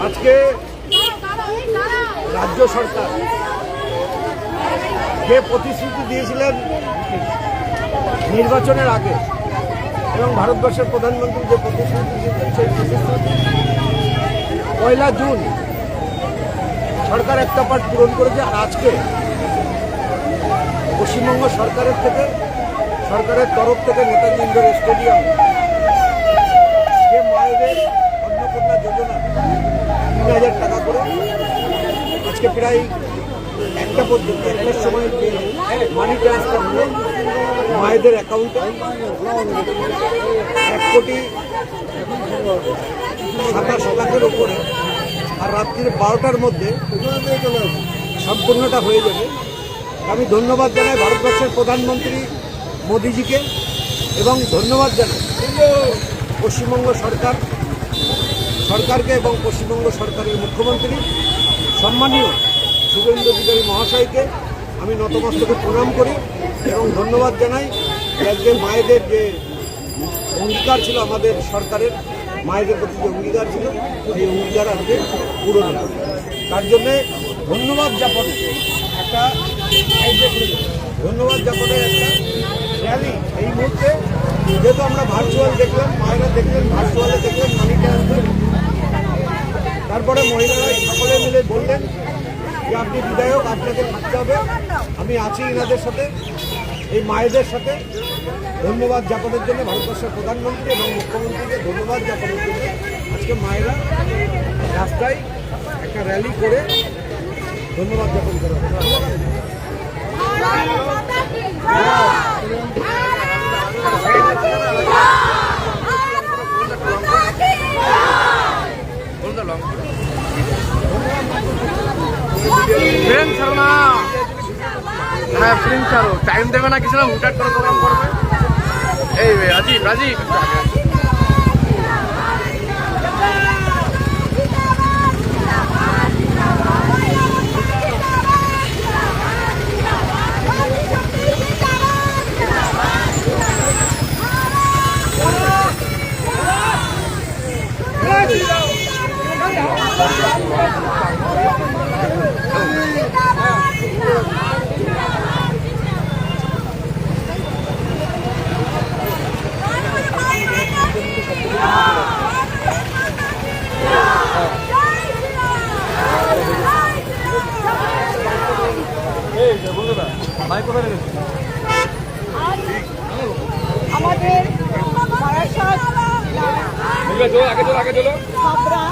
আজকে রাজ্য সরকার যে প্রতিশ্রুতি দিয়েছিলেন নির্বাচনের আগে এবং ভারতবর্ষের প্রধানমন্ত্রী যে প্রতিশ্রুতি দিয়েছেন সেই প্রতিশ্রুতি 1 জুন সরকার একটা পার্ট পূরণ করেছে। আজকে পশ্চিমবঙ্গ সরকারের তরফ থেকে নেতাজি ইন্ডোর স্টেডিয়াম যে মায়েদের অন্নপূর্ণা যোজনা 3000 টাকা করে আজকে প্রায় একটা পর্যন্ত একটার সময় মানি ট্রান্সফার হলো মায়েদের অ্যাকাউন্টে 1,27,00,000 উপরে, আর রাত্রির 12টার মধ্যে সম্পূর্ণটা হয়ে যাবে। আমি ধন্যবাদ জানাই ভারতবর্ষের প্রধানমন্ত্রী মোদিজিকে এবং ধন্যবাদ জানাই পশ্চিমবঙ্গ সরকারকে এবং পশ্চিমবঙ্গ সরকারের মুখ্যমন্ত্রী সম্মানীয় শুভেন্দু অধিকারী মহাশয়কে আমি নতমস্তকে প্রণাম করি এবং ধন্যবাদ জানাই। আজকে মায়েদের যে অঙ্গীকার ছিল, আমাদের সরকারের মায়েদের প্রতি যে অঙ্গীকার ছিল সেই অঙ্গীকার আজকে পূরণ হল। তার জন্যে ধন্যবাদ জ্ঞাপনের একটা র্যালি এই মুহূর্তে, যেহেতু আমরা ভার্চুয়াল দেখলাম, মায়েরা দেখলেন, ভার্চুয়ালে দেখলেন মানি ট্রান্সফার। তারপরে মহিলারা সকলে মিলে বললেন যে আপনি বিধায়ক, আপনাকে থাকতে হবে, আমি আছি এনাদের সাথে, এই মায়েদের সাথে। ধন্যবাদ জ্ঞাপনের জন্য ভারতবর্ষের প্রধানমন্ত্রী এবং মুখ্যমন্ত্রীকে ধন্যবাদ জ্ঞাপনের জন্য আজকে মায়েরা রাস্তায় একটা র্যালি করে ধন্যবাদ জ্ঞাপন করা হবে। হ্যাঁ ফিল্ম ছাড়ো, টাইম দেবে না কিছু না, হুটহাট করে প্রোগ্রাম করবে। এই রাজীব আমাদের আগে চলো হাবড়া